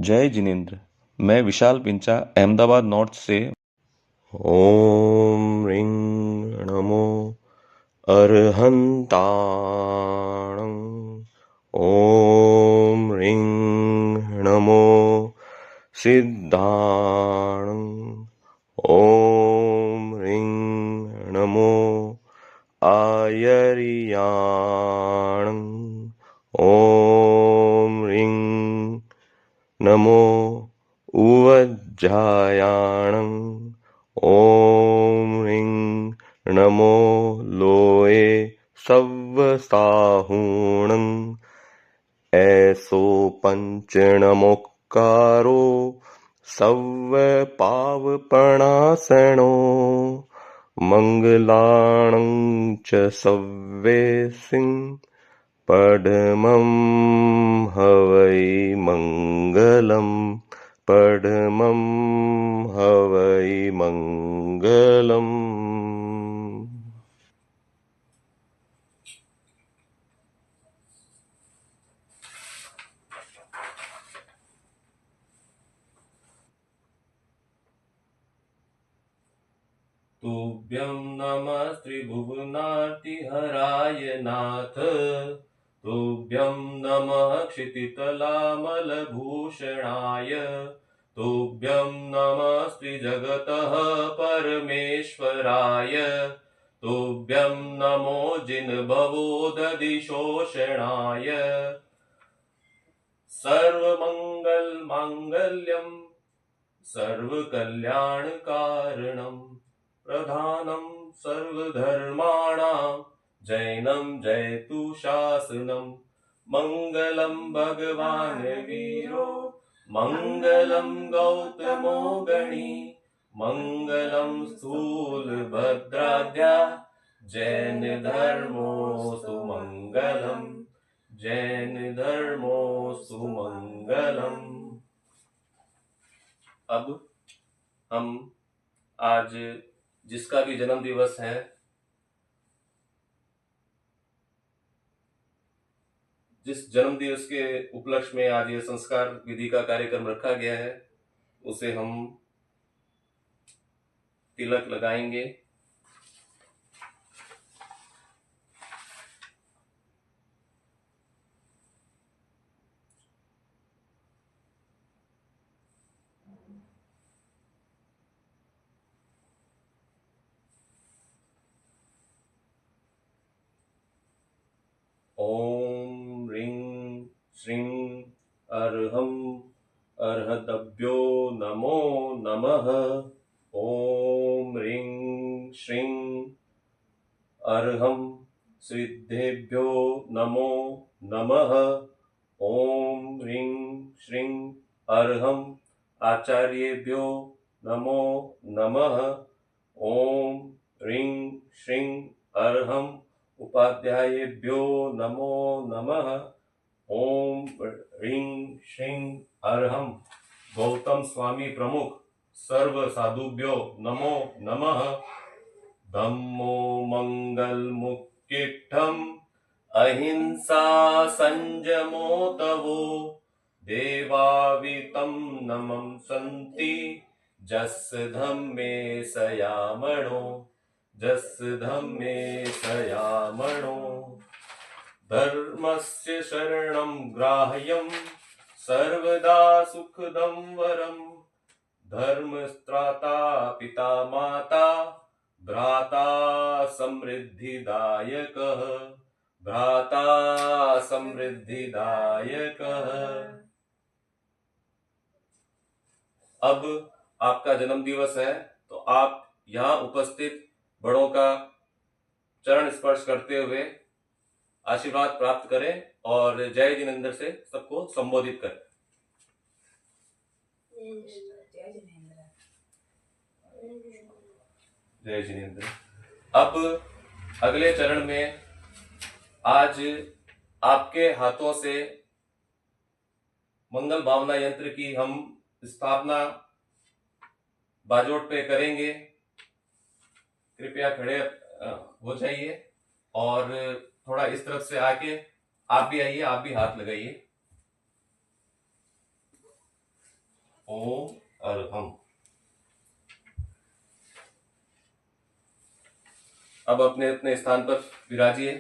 जय जिनेन्द्र। मैं विशाल पिंचा अहमदाबाद नॉर्थ से। ॐ ह्रीं नमो अर्हन्ताणं। ॐ ह्रीं नमो सिद्धाणं। ॐ ह्रीं नमो आयर्याणं। ॐ ह्रीं नमो उवज्झायाणं। ॐ ह्रीं नमो लोये सव्वसाहूणं। ऐसो पञ्चनमोक्कारो सव्वपावपणासनो। मङ्गलाणं च सव्वेसिं पडमं हवै मङ्गलम्। पडमं हवै मङ्गलम्। तुभ्यं नमः त्रिभुवनार्तिहराय नाथ। तुभ्यं नमः क्षितितलामलभूषणाय। तुभ्यं नमः श्रीजगतः परमेश्वराय। तुभ्यं नमो जिनभवोदधिशोषणाय। सर्वमङ्गलमाङ्गल्यं सर्वकल्याणकारणं प्रधानं सर्वधर्माणां जैनं जयतु शासनं। मङ्गलं भगवान् वीरो मङ्गलं गौतमो गणी। मङ्गलं स्थूलभद्राद्या जैन धर्मोऽस्तु मङ्गलम्। जैन धर्मोऽस्तु मङ्गलम्। अब हम आज जिसका भी जन्म दिवस है, जिस जन्म दिवस के उपलक्ष्य में आज ये संस्कार विधि का कार्यक्रम रखा गया है, उसे हम तिलक लगाएंगे। ओम ह्रीं श्रीं अर्हं अर्हतभ्यो नमो नमः। ओम ह्रीं श्रीं अर्हं सिद्धेभ्यो नमो नमः। ओम ह्रीं श्रीं अर्हं आचार्येभ्यो नमो नमः। ओम ह्रीं श्रीं अर्हं उपाध्यायेभ्यो नमो नमः। ओम ह्रीं श्रीं अर्हं गौतम स्वामी प्रमुख सर्व साधुभ्यो नमो नमः। धम्मो मंगलमुक्तिट्ठम् अहिंसा संयमो तवो। देवावितं नमं सन्ति जस्य धम्मे सयामणो। जस्य धम्मे सयामणो। धर्मस्य शरणं ग्राह्यं सर्वदा सुखदं वरम्। धर्मस्त्राता पिता माता भ्राता समृद्धिदायकः। भ्राता समृद्धिदायकः। अब आपका जन्म दिवस है, तो आप यहाँ उपस्थित बड़ों का चरण स्पर्श करते हुए आशीर्वाद प्राप्त करें और जय जिनेन्द्र से सबको संबोधित करें। जय जिनेन्द्र। अब अगले चरण में आज आपके हाथों से मंगल भावना यंत्र की हम स्थापना बाजोट पे करेंगे। कृपया खड़े हो जाइए और थोड़ा इस तरफ से आके आप भी आइए, आप भी हाथ लगाइए। ओम अरहम। अब अपने अपने स्थान पर विराजिए।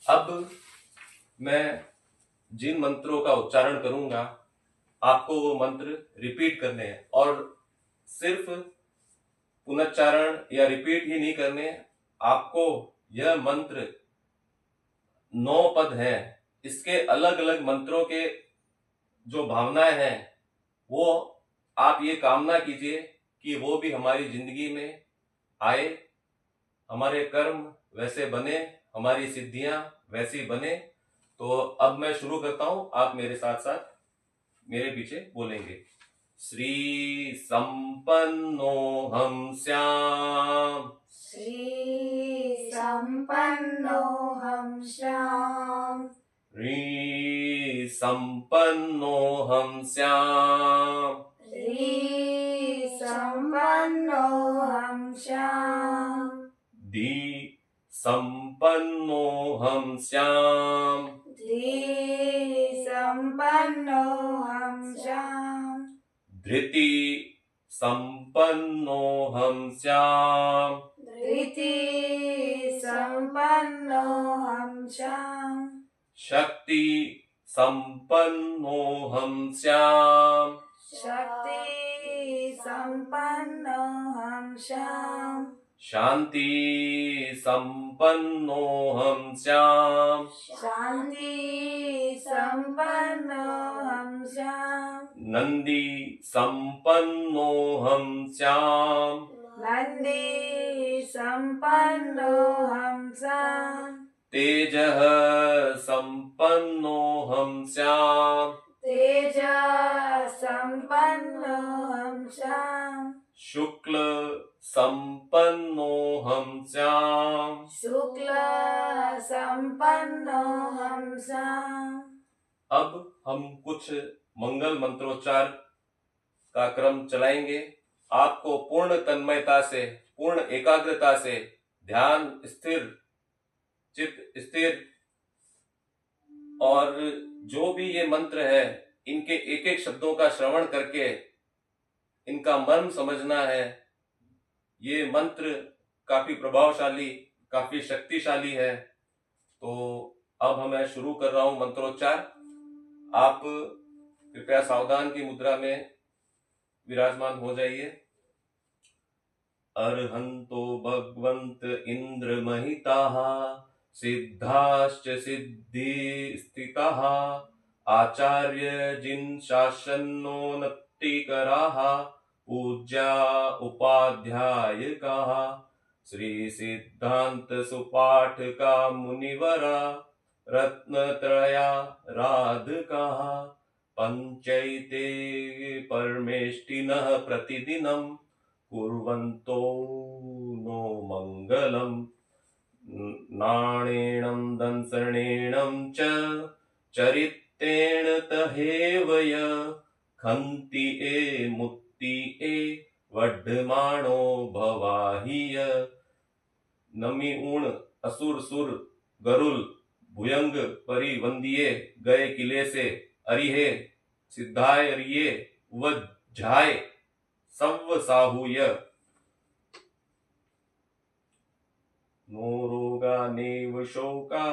अब मैं जिन मंत्रों का उच्चारण करूंगा आपको वो मंत्र रिपीट करने हैं, और सिर्फ पुनच्चारण या रिपीट ही नहीं करने, आपको यह मंत्र 9 पद हैं, इसके अलग अलग मंत्रों के जो भावनाएं हैं वो आप ये कामना कीजिए कि वो भी हमारी जिंदगी में आए, हमारे कर्म वैसे बने, हमारी सिद्धियां वैसी बने। तो अब मैं शुरू करता हूं, आप मेरे साथ साथ मेरे पीछे बोलेंगे। श्री संपन्नो हम श्याम, श्री संपन्नो हम श्याम, ह्री संपन्नो हम श्याम, श्री संपन्नो हम श्याम, धी संपन्नो हम श्याम, धीः संपन्नो हम श्याम, धृति संपन्नो हम श्याम, धृतिः संपन्नो हम श्याम, शक्ति संपन्नो हम श्याम, शक्ति संपन्नो हम श्याम, शांति संपन्नो हम श्याम, शांति संपन्नो हम श्याम, नंदी संपन्नो हम श्याम, नंदी संपन्नो हम श्याम, तेजः संपन्नो हम श्याम, तेज संपन्नो हम श्याम, शुक्ल संपन्नो हम श्याम। शुक्ल संपन्नो हम श्याम। अब हम कुछ मंगल मंत्रोच्चार का क्रम चलाएंगे। आपको पूर्ण तन्मयता से, पूर्ण एकाग्रता से, ध्यान स्थिर, चित्त स्थिर, और जो भी ये मंत्र है इनके एक एक शब्दों का श्रवण करके इनका मर्म समझना है। ये मंत्र काफी प्रभावशाली, काफी शक्तिशाली है। तो अब मैं शुरू कर रहा हूं मंत्रोच्चार। आप कृपया सावधान की मुद्रा में विराजमान हो जाइए। अर्हन्तो भगवन्त इंद्र महिताः, सिद्धाश्च सिद्धि स्थिताः, आचार्य जिन शासनो नत्तिकराः, पूज्या उपाध्यायकाः, श्री सिद्धांत सुपाठका मुनिवरा, रत्नत्रया राधकाः, पंचैते परमेष्टिनः प्रतिदिनं कुर्वन्तो नो मंगलम्। नाणेनं दंसनेनं च चरित्रेण तहेवय, खन्ति ए मुक्ति ए वड्ढमाणो भवाहिय। नमी ऊण असुर सुर गरुल भुयंग परि वंदिये, गए किले से अरिहे, सिद्धाय अरिये वज्झाय सव्व साहूय। नो रोगा नेव शोका,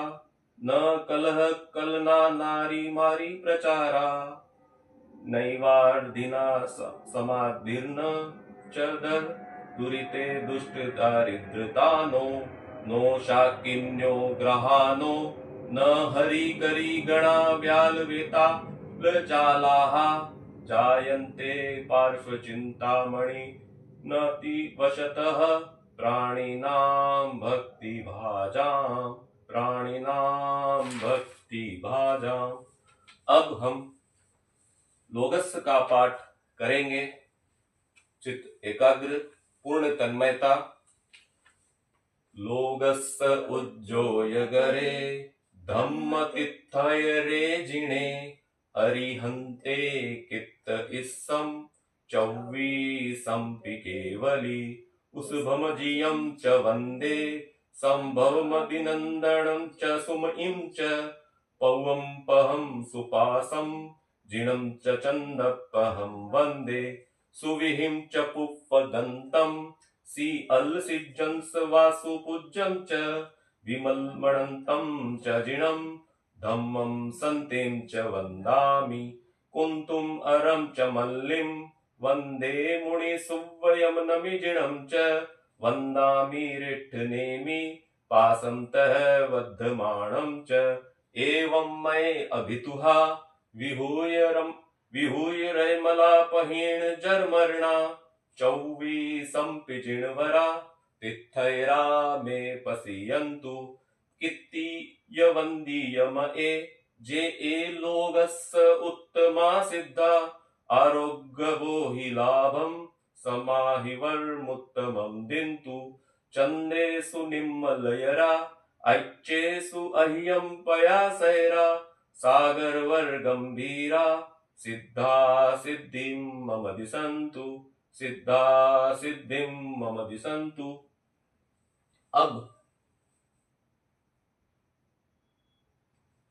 न कलह कलना नारी मारी प्रचारा, नैवार्धिना समाधिर्न च दर, दुरिते दुष्ट दारिद्रतानो, नो शाकिन्यो ग्रहानो, न हरि करी गणा व्याल वेता लजालाहा, जायन्ते पार्श्व चिंतामणि नति वशतः, प्राणिनां भक्ति भाजाम, प्राणिनां भक्ति भाजाम। अब हम लोगस्य का पाठ करेंगे। चित्त एकाग्र, पूर्ण तन्मयता। लोगस्य उज्जोय गरे, धम्म तिथय रे जिणे, अरिहन्ते कित्त इस्सम, चौवी संपि केवली, उसभमजियं च वन्दे, संभवमभिनन्दनं च सुमयिं च, पौवं पहं सुपासं जिनं च चन्दपहं वन्दे सुविहिं च पुष्पदन्तं सिज्जंस वासुपूज्यं च विमलमणन्तं च जिनं धम्मं सन्तिं च वन्दामि कुन्तुम् अरं च मल्लिं वन्दे मुनिसुव्वयं च वन्दामि रिट्ठनेमि पासंतः वद्धमाणं च एवं मये अभितुहा विहूय रैमलापहीण जर्मर्णा चौवीसंपि जिणवरा तिथैरा मे पसीयन्तु कित्तीयवन्दीयम ए जे ए लोगस्स उत्तमा सिद्धा आरोग्यवो हि लाभं समाहिवर्मुत्तमं दिन्तु चन्द्रेषु निम्मलयरा ऐच्येषु अह्यं पयासैरा सागरवर्गम्भीरा सिद्धा सिद्धिं मम दिशन्तु सिद्धा सिद्धिं मम दिशन्तु। अब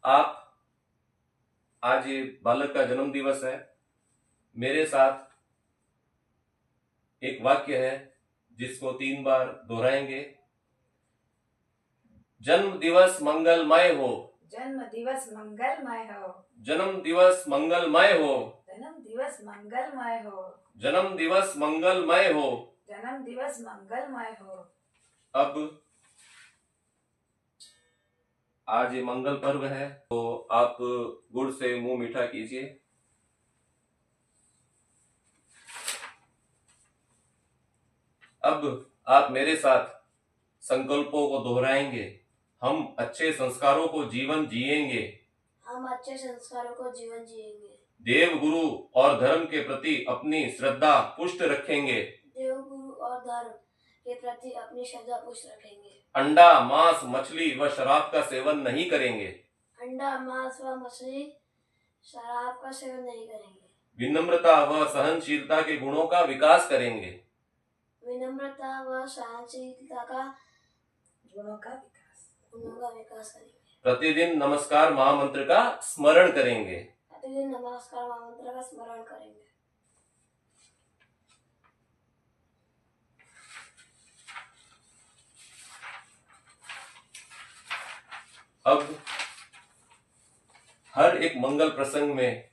आप आज ये बालक का जन्म दिवस है, मेरे साथ एक वाक्य है जिसको 3 बार दोहराएंगे। जन्म दिवस मंगलमय हो, जन्म दिवस मंगलमय हो, जन्म दिवस मंगलमय हो, जन्म दिवस मंगलमय हो, जन्म दिवस मंगलमय हो, जन्म दिवस मंगलमय हो। अब आज ये मंगल पर्व है तो आप गुड़ से मुंह मीठा कीजिए। अब आप मेरे साथ संकल्पों को दोहराएंगे। हम अच्छे संस्कारों को जीवन जिएंगे, हम अच्छे संस्कारों को जीवन जिएंगे, देव गुरु और धर्म के प्रति अपनी श्रद्धा पुष्ट रखेंगे, देव गुरु और धर्म के प्रति अपनी श्रद्धा पुष्ट रखेंगे, अंडा मांस मछली व शराब का सेवन नहीं करेंगे, अंडा मांस व मछली शराब का सेवन नहीं करेंगे, विनम्रता व सहनशीलता के गुणों का विकास करेंगे, विनम्रता व सहनशीलता का गुणों का विकास करेंगे, प्रतिदिन नमस्कार महामंत्र का स्मरण करेंगे। प्रतिदिन नमस्कार महामंत्र का स्मरण करेंगे। अब हर एक मंगल प्रसंग में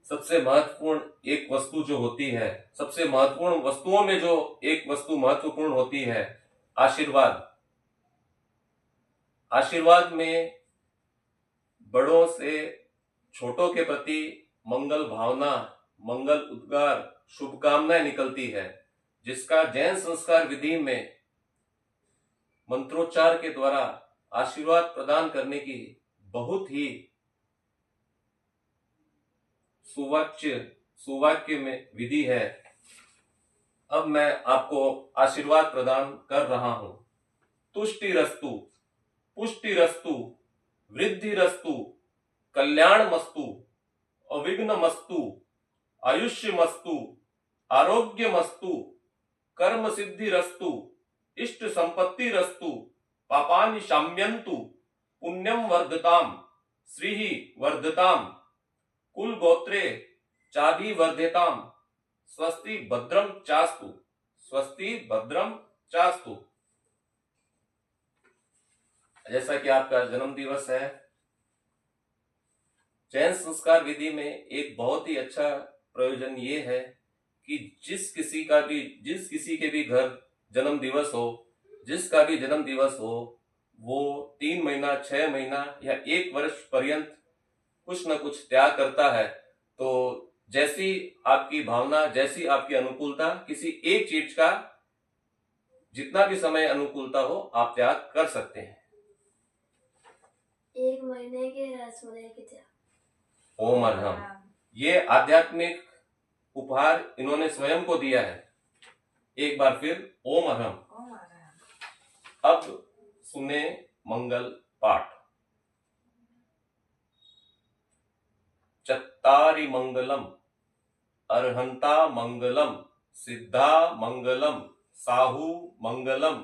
सबसे महत्वपूर्ण एक वस्तु जो होती है, सबसे महत्वपूर्ण वस्तुओं में जो एक वस्तु महत्वपूर्ण होती है, आशीर्वाद। आशीर्वाद में बड़ों से छोटों के प्रति मंगल भावना, मंगल उद्गार, शुभकामनाएं निकलती है, जिसका जैन संस्कार विधि में मंत्रोच्चार के द्वारा आशीर्वाद प्रदान करने की बहुत ही सुवाक्य में विधि है। अब मैं आपको आशीर्वाद प्रदान कर रहा हूं। तुष्टिरस्तु, पुष्टिरस्तु, वृद्धिरस्तु, कल्याणमस्तु, अविघ्नमस्तु, आयुष्यमस्तु, आरोग्यमस्तु, कर्म सिद्धिरस्तु, इष्ट संपत्तिरस्तु, पापानि शाम्यन्तु, पुण्यं वर्धताम, श्रीः वर्धताम, कुल गोत्रे चाभि वर्धेताम, स्वस्ति भद्रम चास्तु, स्वस्ति भद्रम चास्तु। जैसा कि आपका जन्म दिवस है, जैन संस्कार विधि में एक बहुत ही अच्छा प्रयोजन ये है कि जिस किसी के भी घर जन्म दिवस हो, जिसका भी जन्म दिवस हो, वो 3 महीना, 6 महीना या 1 वर्ष पर्यंत कुछ न कुछ त्याग करता है। तो जैसी आपकी भावना, जैसी आपकी अनुकूलता, किसी एक चीज का जितना भी समय अनुकूलता हो, आप त्याग कर सकते हैं। 1 महीने के रसमलाई की त्याग। ओम अर्हम, ये आध्यात्मिक उपहार इन्होंने स्वयं को दिया है। एक बार फिर ओम अर्हम। अब सुने मंगल पाठ। चत्तारि मंगलम, अर्हंता मंगलम, सिद्धा मंगलम, साहु मंगलम,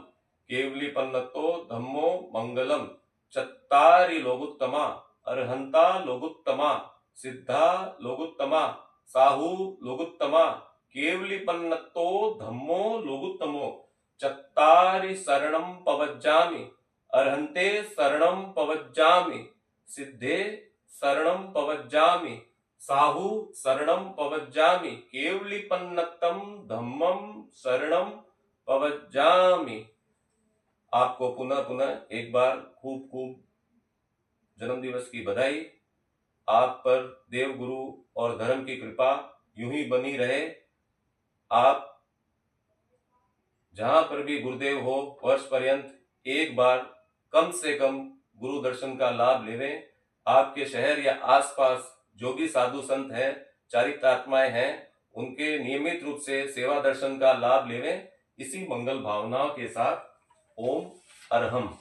केवलीपन्नतो धम्मो मंगलम, चत्तारि लोगुत्तमा, अर्हंता लोगुत्तमा, सिद्धा लोगुत्तमा, साहु लोगुत्तमा, केवलीपन्नतो धम्मो लोगुत्तमो, चत्तारि शरणं पवज्जामि, अर्हन्ते शरणं पवज्जामि, सिद्धे शरणं पवज्जामि, साहु शरणं पवज्जामि, केवलीपन्नतं धम्मं शरणं पवज्जामि। आपको पुनः पुनः एक बार खूब खूब जन्मदिवस की बधाई। आप पर देव गुरु और धर्म की कृपा यूं ही बनी रहे। आप जहां पर भी गुरुदेव हो वर्ष पर्यंत एक बार कम से कम गुरु दर्शन का लाभ लेवें। आपके शहर या आसपास जो भी साधु संत हैं, चारित्रात्माएं हैं, उनके नियमित रूप से सेवा दर्शन का लाभ लेवें। इसी मंगल भावनाओं के साथ ओम अरहम।